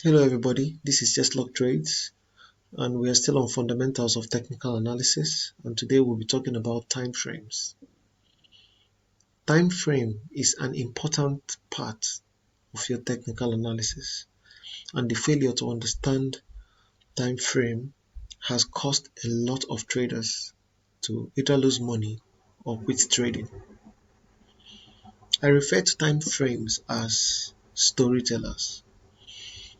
Hello everybody, this is Just Luck Trades and we are still on fundamentals of technical analysis, and today we'll be talking about time frames. Time frame is an important part of your technical analysis, and the failure to understand time frame has caused a lot of traders to either lose money or quit trading. I refer to time frames as storytellers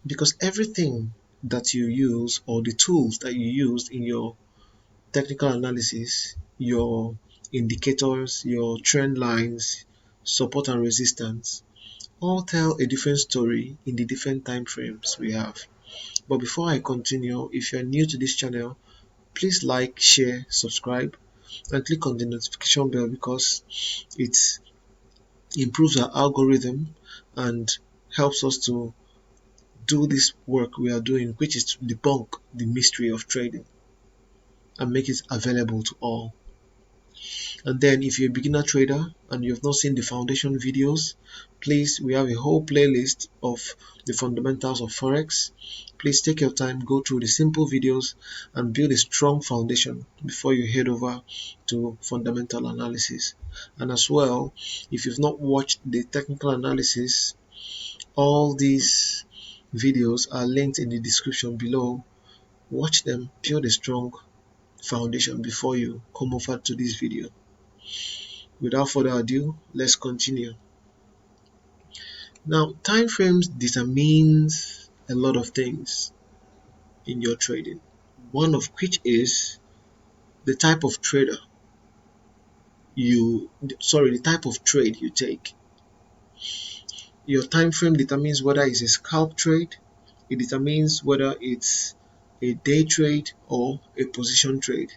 because everything that you use or the tools that you use in your technical analysis, your indicators, your trend lines, support and resistance, all tell a different story in the different time frames we have. But before I continue, if you're new to this channel, please like, share, subscribe, and click on the notification bell because it improves our algorithm and helps us to do this work we are doing, which is to debunk the mystery of trading and make it available to all. And then if you're a beginner trader and you've not seen the foundation videos, please, we have a whole playlist of the fundamentals of Forex. Please take your time, go through the simple videos and build a strong foundation before you head over to fundamental analysis. And as well, if you've not watched the technical analysis, all these videos are linked in the description below. Watch them, build a strong foundation before you come over to this video. Without further ado, let's continue. Now, time frames determines a lot of things in your trading. One of which is the type of the type of trade you take. Your time frame determines whether it's a scalp trade, it determines whether it's a day trade or a position trade.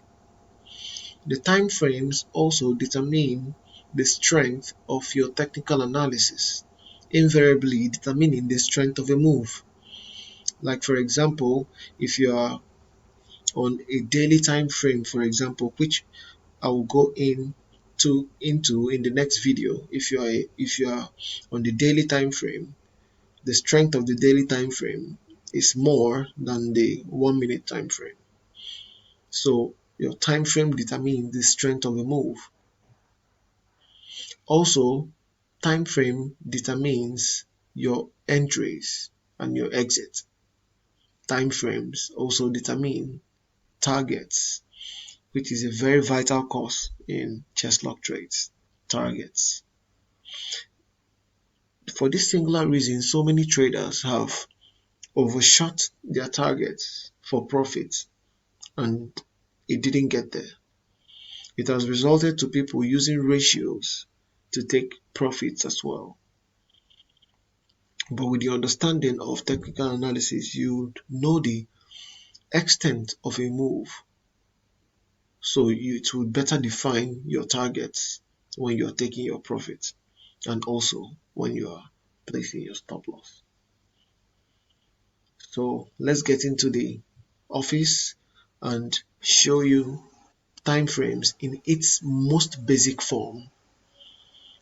The time frames also determine the strength of your technical analysis, invariably determining the strength of a move. Like for example, if you are on a daily time frame, for example, which I will go into in the next video. If you are on the daily time frame, the strength of the daily time frame is more than the 1 minute time frame. So your time frame determines the strength of a move. Also, time frame determines your entries and your exit. Time frames also determine targets, which is a very vital course in chess lock trades. Targets. For this singular reason, so many traders have overshot their targets for profit and it didn't get there. It has resulted to people using ratios to take profits as well. But with the understanding of technical analysis, you know the extent of a move, so it will better define your targets when you're taking your profit and also when you are placing your stop loss. So let's get into the office and show you time frames in its most basic form,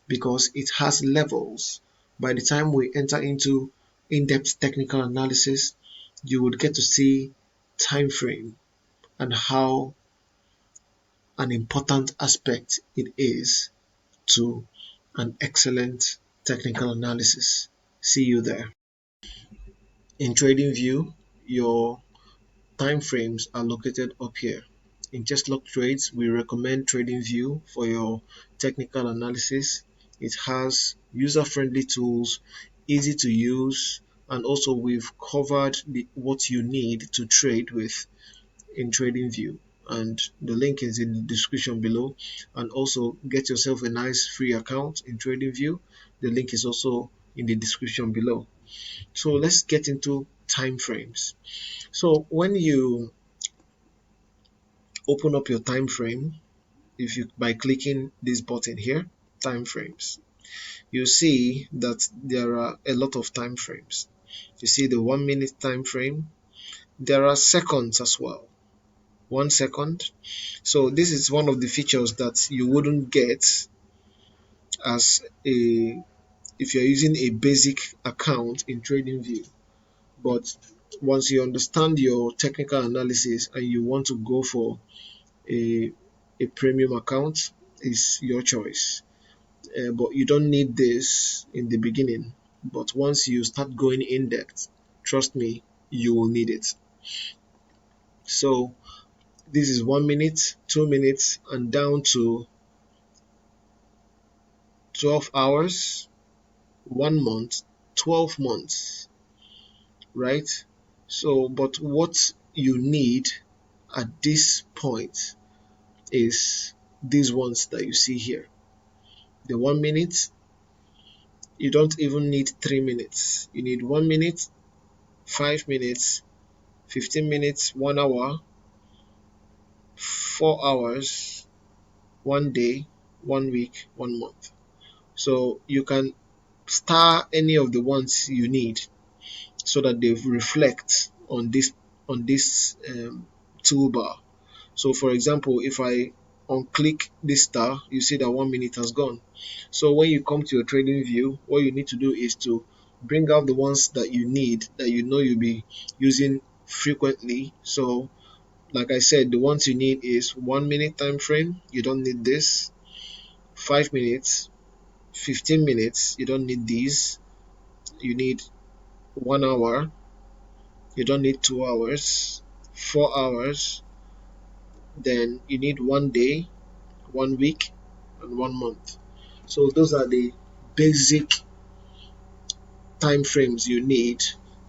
because it has levels. By the time we enter into in-depth technical analysis, you would get to see time frame and how an important aspect it is to an excellent technical analysis. See you there. In TradingView, your time frames are located up here. In Just Luck Trades, we recommend TradingView for your technical analysis. It has user-friendly tools, easy to use, and also we've covered what you need to trade with in TradingView. And the link is in the description below. And also get yourself a nice free account in TradingView. The link is also in the description below. So let's get into time frames. So when you open up your time frame, if you by clicking this button here, time frames, you see that there are a lot of time frames. You see the 1 minute time frame. There are seconds as well. 1 second. So this is one of the features that you wouldn't get as a if you're using a basic account in TradingView. But once you understand your technical analysis and you want to go for a, a premium account, is your choice. But you don't need this in the beginning. But once you start going in depth, trust me, you will need it. So this is 1 minute, 2 minutes, and down to 12 hours, 1 month, 12 months, right? So, but what you need at this point is these ones that you see here. The 1 minute, you don't even need 3 minutes. You need 1 minute, 5 minutes, 15 minutes, 1 hour, 4 hours, 1 day, 1 week, 1 month. So you can star any of the ones you need so that they reflect on this toolbar. So for example, if I unclick this star, you see that 1 minute has gone. So when you come to your trading view, what you need to do is to bring out the ones that you need, that you know you'll be using frequently. So like I said, the ones you need is 1 minute time frame, you don't need this. 5 minutes, 15 minutes, you don't need these. You need 1 hour, you don't need 2 hours. 4 hours, then you need 1 day, 1 week, and 1 month. So those are the basic time frames you need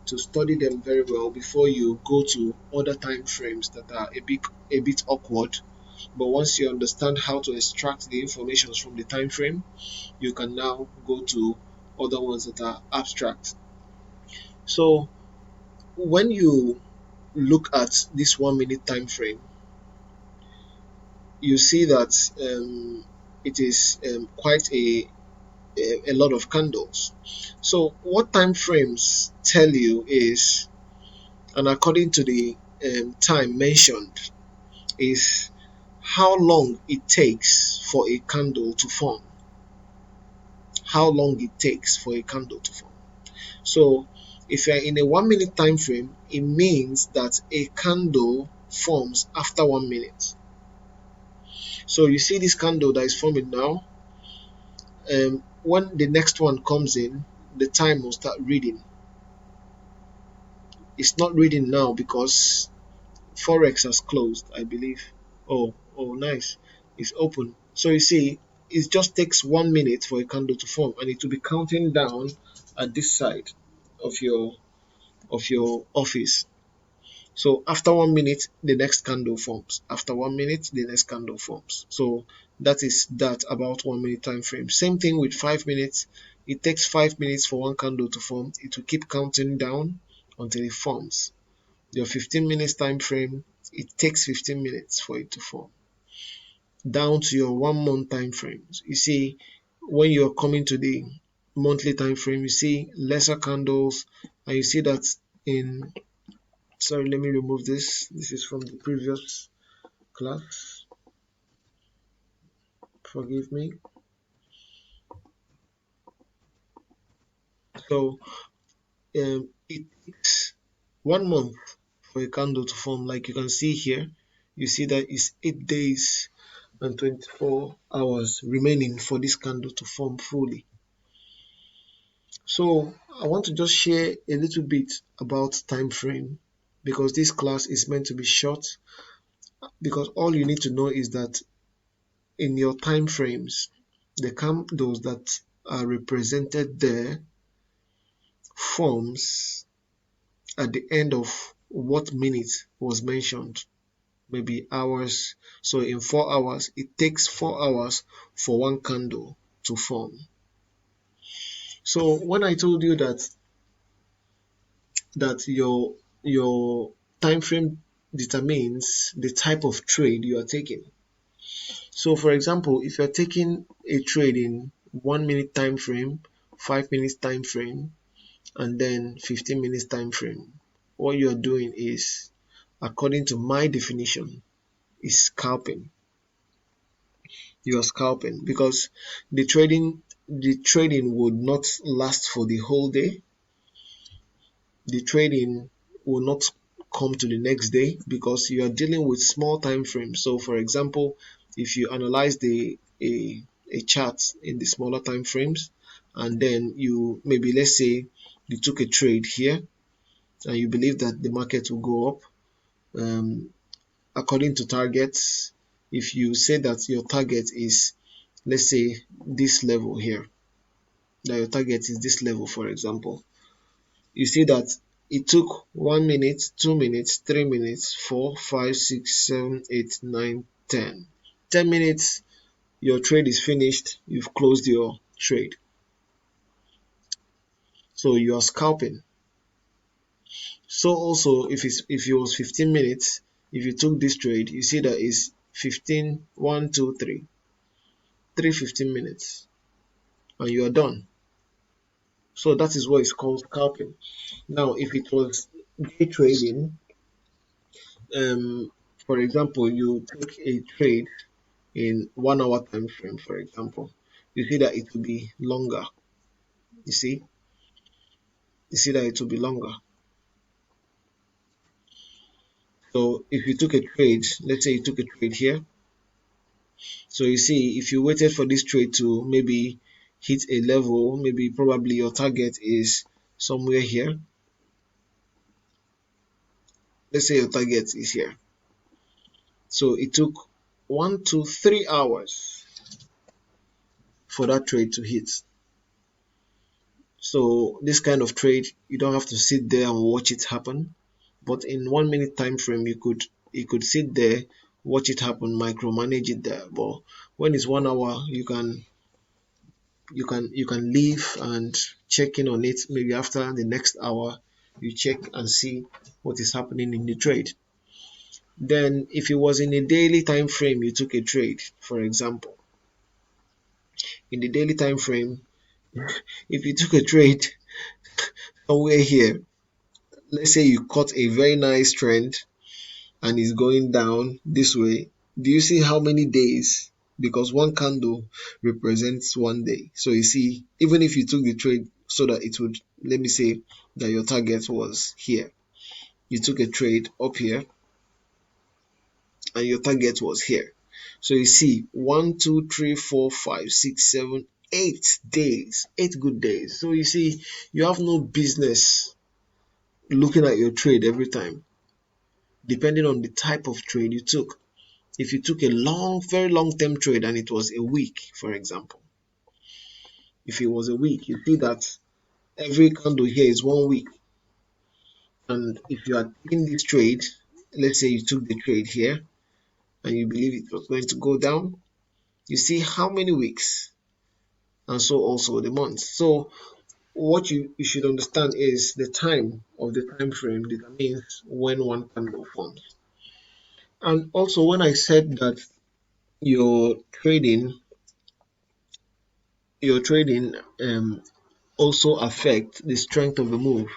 to study them very well before you go to other time frames that are a bit awkward. But once you understand how to extract the information from the time frame, you can now go to other ones that are abstract. So when you look at this 1 minute time frame, you see that it is quite a lot of candles. So what time frames tell you is, and according to the time mentioned, is how long it takes for a candle to form. How long it takes for a candle to form. So if you're in a 1 minute time frame, it means that a candle forms after 1 minute. So you see this candle that is forming now, when the next one comes in, the time will start reading. It's not reading now because FOREX has closed, I believe. Oh, nice. It's open. So you see, it just takes 1 minute for a candle to form, and it will be counting down at this side of your office. So after 1 minute, the next candle forms. After 1 minute, the next candle forms. So that is that about 1 minute time frame. Same thing with 5 minutes. It takes 5 minutes for one candle to form. It will keep counting down until it forms. Your 15 minutes time frame, it takes 15 minutes for it to form. Down to your 1 month time frames. You see, when you're coming to the monthly time frame, you see lesser candles, and you see that in, sorry, let me remove this. This is from the previous class. Forgive me. So it takes 1 month for a candle to form. Like you can see here, you see that it's 8 days and 24 hours remaining for this candle to form fully. So I want to just share a little bit about time frame, because this class is meant to be short, because all you need to know is that in your time frames, the candles that are represented there forms at the end of what minute was mentioned, maybe hours. So in 4 hours, it takes 4 hours for one candle to form. So when I told you that your time frame determines the type of trade you are taking. So for example, if you're taking a trade in 1 minute time frame, 5 minutes time frame, and then 15 minutes time frame, what you're doing is, according to my definition, is scalping. You are scalping because the trading would not last for the whole day. the trading will not come to the next day because you are dealing with small time frames. So for example, if you analyze a chart in the smaller time frames, and then you maybe, let's say you took a trade here and you believe that the market will go up, um, according to targets. If you say that your target is, let's say, this level here, that your target is this level, for example, you see that it took 1 minute, 2 minutes, 3 minutes, 4, 5, 6, 7, 8, 9, 10. 10 minutes, your trade is finished, you've closed your trade. So you are scalping. So also, if it was 15 minutes, if you took this trade, you see that it's 15, 1, 2, 3, 3 15 minutes, and you are done. So that is what is called scalping. Now, if it was day trading, um, for example, you take a trade in 1 hour time frame, for example, you see that it will be longer. You see, you see that it will be longer. So if you took a trade, let's say you took a trade here, so you see if you waited for this trade to maybe hit a level, maybe probably your target is somewhere here. Let's say your target is here. So it took 1 to 3 hours for that trade to hit. So this kind of trade, you don't have to sit there and watch it happen. But in 1 minute time frame, you could sit there, watch it happen, micromanage it there. But when it's 1 hour, you can leave and check in on it. Maybe after the next hour, you check and see what is happening in the trade. Then if it was in a daily time frame, you took a trade, for example, in the daily time frame, if you took a trade somewhere here, let's say you caught a very nice trend and it's going down this way, do you see how many days? Because one candle represents 1 day. So you see, even if you took the trade so that it would, let me say that your target was here, you took a trade up here and your target was here. So you see, 1, 2, 3, 4, 5, 6, 7, 8 days, 8 good days. So you see, you have no business looking at your trade every time, depending on the type of trade you took. If you took a long, very long term trade and it was a week, for example, if it was a week, you see that every candle here is 1 week. And if you are taking this trade, let's say you took the trade here and you believe it was going to go down, you see how many weeks, and so also the months. So what you should understand is the time of the time frame determines when one candle forms. And also when I said that your trading your trading also affect the strength of the move.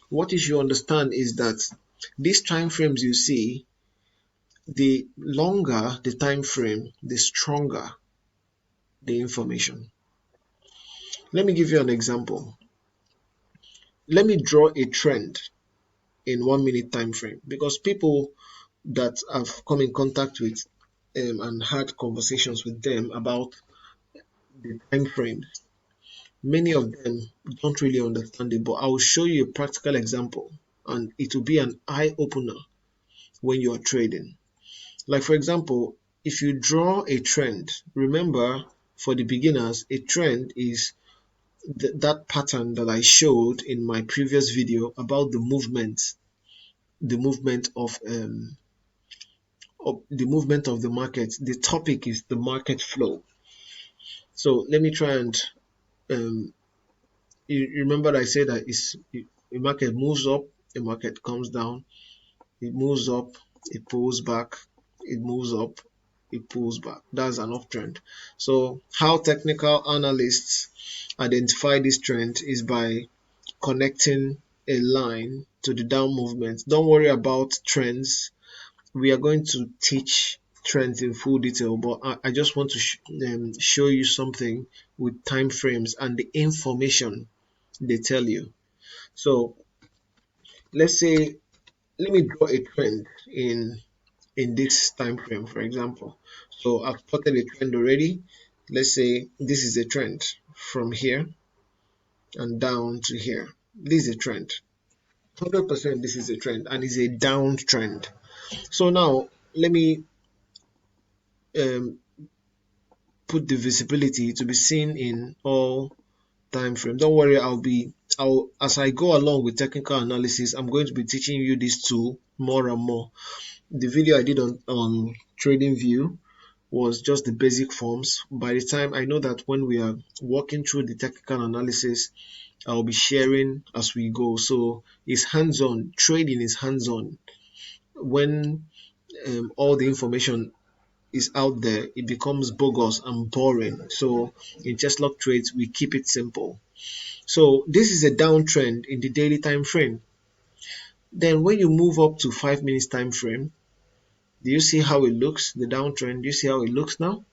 What you should understand is that these time frames you see, the longer the time frame, the stronger the information. Let me give you an example. Let me draw a trend in 1 minute time frame because people that I've come in contact with and had conversations with them about the time frames, many of them don't really understand it, but I will show you a practical example and it will be an eye opener when you're trading. Like, for example, if you draw a trend, remember for the beginners, a trend is that pattern that I showed in my previous video about the movement of the market. The topic is the market flow. So let me try and um, you remember that I said that a market moves up, a market comes down, it moves up, it pulls back, it moves up, it pulls back. That's an uptrend. So how technical analysts identify this trend is by connecting a line to the down movement. Don't worry about trends. We are going to teach trends in full detail, but I just want to show you something with time frames and the information they tell you. So let's say, let me draw a trend in this time frame, for example. So I've plotted a trend already. Let's say this is a trend from here and down to here. This is a trend. 100% this is a trend and it's a downtrend. So now let me um, put the visibility to be seen in all time frame. Don't worry, I'll as I go along with technical analysis, I'm going to be teaching you this tool more and more. The video I did on trading view was just the basic forms. By the time I know that when we are walking through the technical analysis, I'll be sharing as we go. So it's hands-on. Trading is hands-on. When all the information is out there, it becomes bogus and boring. So in chess log trades, we keep it simple. So this is a downtrend in the daily time frame. Then when you move up to 5 minutes time frame, do you see how it looks? The downtrend, do you see how it looks now?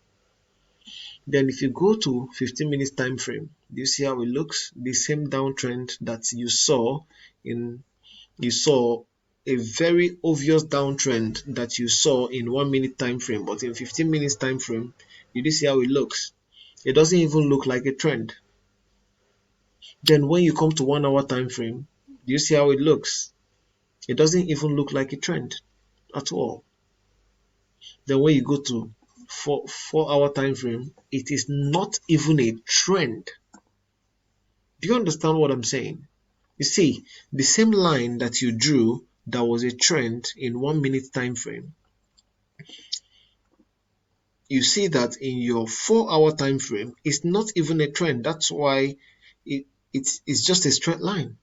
Then if you go to 15 minutes time frame, do you see how it looks? The same downtrend that you saw a very obvious downtrend that you saw in 1 minute time frame, but in 15 minutes time frame, did you see how it looks? It doesn't even look like a trend. Then when you come to 1 hour time frame, do you see how it looks? It doesn't even look like a trend at all. Then when you go to 4 hour time frame, it is not even a trend. Do you understand what I'm saying? You see, the same line that you drew that was a trend in 1 minute time frame, you see that in your 4 hour time frame, it's not even a trend. That's why it's just a straight line.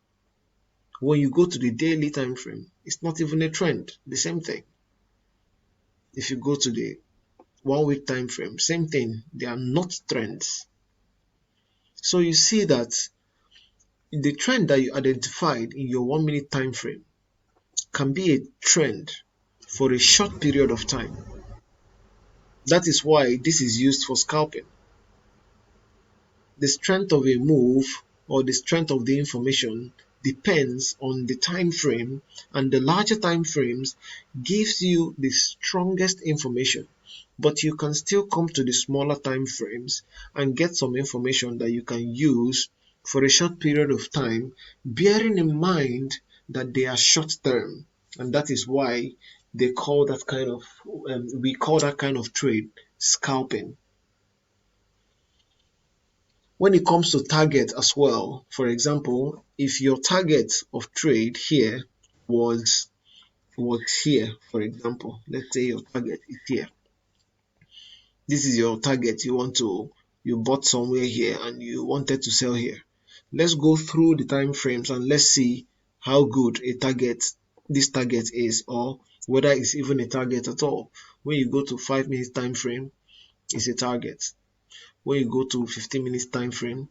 When you go to the daily time frame, it's not even a trend. The same thing. If you go to the 1 week time frame, same thing. They are not trends. So you see that the trend that you identified in your 1 minute time frame can be a trend for a short period of time. That is why this is used for scalping. The strength of a move or the strength of the information depends on the time frame, and the larger time frames gives you the strongest information, but you can still come to the smaller time frames and get some information that you can use for a short period of time, bearing in mind that they are short term, and that is why they call that kind of we call that kind of trade scalping. When it comes to target as well, for example, if your target of trade here was was here, for example, let's say your target is here. This is your target. You bought somewhere here and you wanted to sell here. Let's go through the time frames and let's see how good a target this target is, or whether it's even a target at all. When you go to 5 minutes time frame, it's a target. When you go to 15 minutes time frame,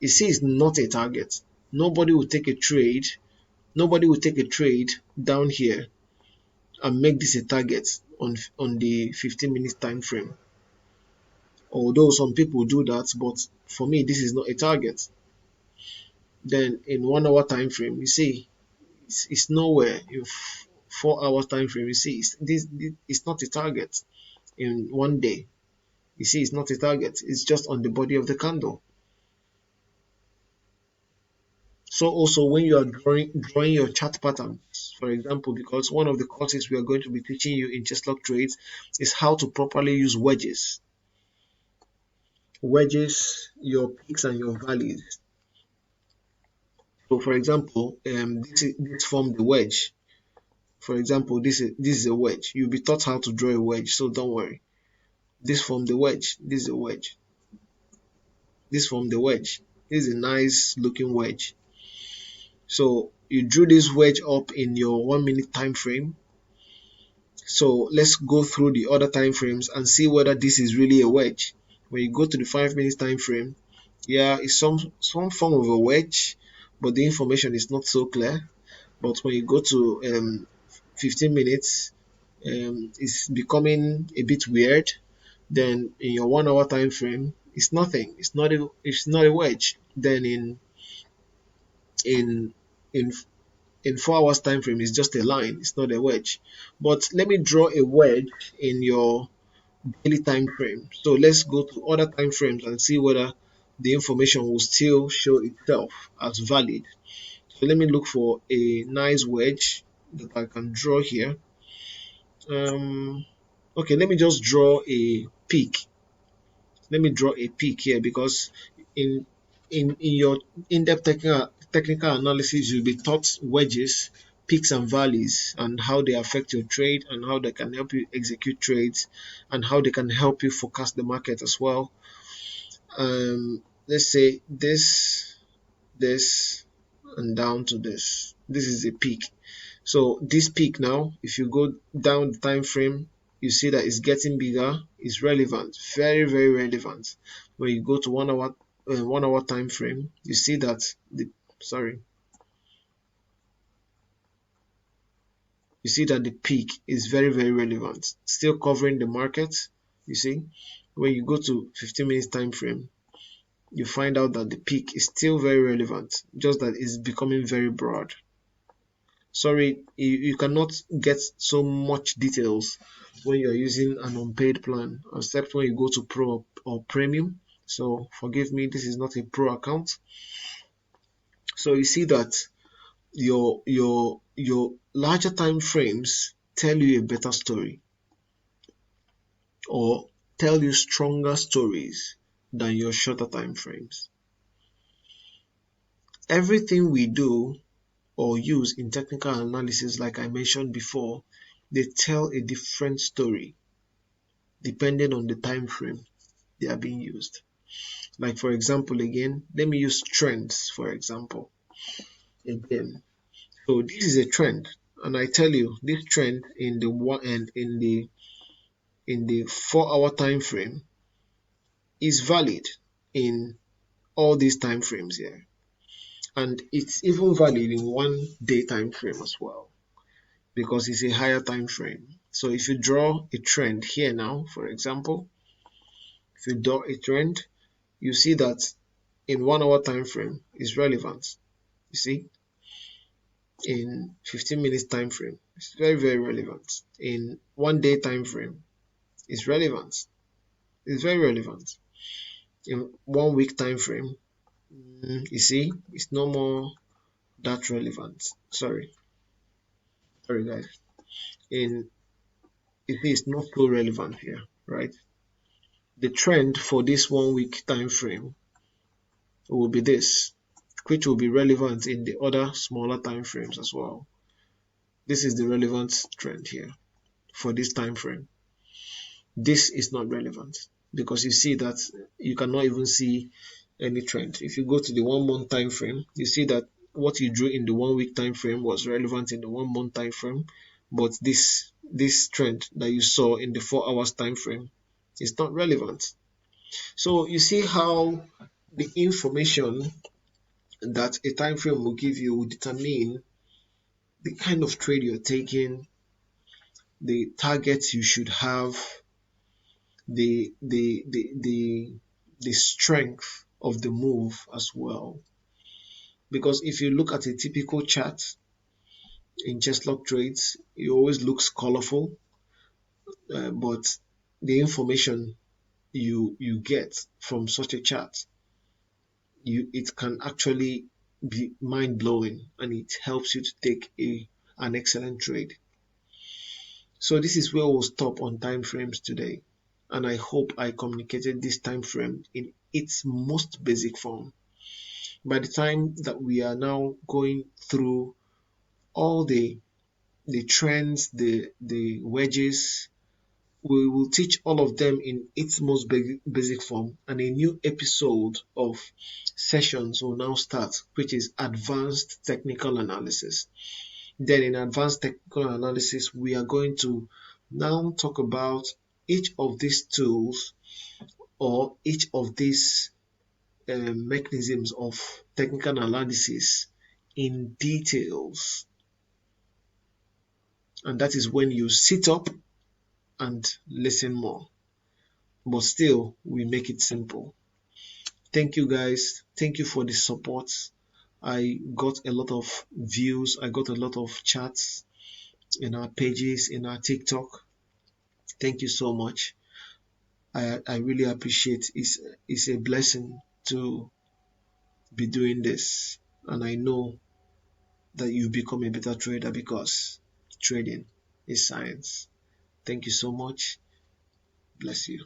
you see it's not a target. Nobody will take a trade. Nobody will take a trade down here and make this a target on the 15 minutes time frame. Although some people do that, but for me this is not a target. Then in 1 hour time frame, you see it's nowhere. In 4 hour time frame, you see it's not a target. In 1 day, you see it's not a target. It's just on the body of the candle. So also when you are drawing your chart patterns, for example, because one of the courses we are going to be teaching you in chess-log trades is how to properly use wedges. Wedges, your peaks and your valleys. So for example, this form the wedge. For example, this is a wedge. You'll be taught how to draw a wedge, so don't worry. This form the wedge. This is a wedge. This form the wedge. This is a nice looking wedge. So you drew this wedge up in your 1 minute time frame. So let's go through the other time frames and see whether this is really a wedge. When you go to the 5 minutes time frame, yeah, it's some form of a wedge, but the information is not so clear. But when you go to 15 minutes, it's becoming a bit weird. Then in your 1 hour time frame, it's nothing. It's not a wedge. Then in in in 4 hours time frame is just a line, it's not a wedge. But let me draw a wedge in your daily time frame. So let's go to other time frames and see whether the information will still show itself as valid. So let me look for a nice wedge that I can draw here. Okay, let me just draw a peak. Let me draw a peak here, because in in your in-depth technical analysis, you'll be taught wedges, peaks and valleys, and how they affect your trade, and how they can help you execute trades, and how they can help you forecast the market as well. Let's say this, and down to this. This is a peak. So this peak now, if you go down the time frame, you see that it's getting bigger. It's relevant, very, very relevant. When you go to 1 hour, 1 hour time frame, you see that the peak is very, very relevant, still covering the market. You see, when you go to 15 minutes time frame, you find out that the peak is still very relevant, just that it's becoming very broad. Sorry, you cannot get so much details when you're using an unpaid plan, except when you go to pro or premium. So forgive me, this is not a pro account. So you see that your larger time frames tell you a better story, or tell you stronger stories than your shorter time frames. Everything we do or use in technical analysis, like I mentioned before, they tell a different story depending on the time frame they are being used. Like for example, again, let me use trends for example. Again, so this is a trend, and I tell you this trend in the one and in the 4 hour time frame is valid in all these time frames here, and it's even valid in 1 day time frame as well, because it's a higher time frame. So if you draw a trend here now, for example, if you draw a trend, you see that in 1 hour time frame is relevant. You see, in 15 minutes time frame, it's very, very relevant. In 1 day time frame, it's relevant. It's very relevant. In 1 week time frame, you see, it's no more that relevant. Sorry guys. In It is not so relevant here, right? The trend for this 1 week time frame will be this, which will be relevant in the other smaller time frames as well. This is the relevant trend here for this time frame. This is not relevant, because you see that you cannot even see any trend. If you go to the 1 month time frame, you see that what you drew in the 1 week time frame was relevant in the 1 month time frame, but this trend that you saw in the 4 hours time frame is not relevant. So you see how the information that a time frame will give you will determine the kind of trade you're taking, the targets you should have, the strength of the move as well. Because if you look at a typical chart in chess log trades, it always looks colorful, but the information you get from such a chart, it can actually be mind blowing, and it helps you to take an excellent trade. So this is where we'll stop on time frames today, and I hope I communicated this time frame in its most basic form. By the time that we are now going through all the trends, the wedges, we will teach all of them in its most basic form, and a new episode of sessions will now start, which is advanced technical analysis. Then in advanced technical analysis, we are going to now talk about each of these tools, or each of these mechanisms of technical analysis in details. And that is when you sit up and listen more. But still, we make it simple. Thank you guys. Thank you for the support. I got a lot of views. I got a lot of chats in our pages, in our TikTok. Thank you so much. I really appreciate it's a blessing to be doing this. And I know that you become a better trader because trading is science. Thank you so much. Bless you.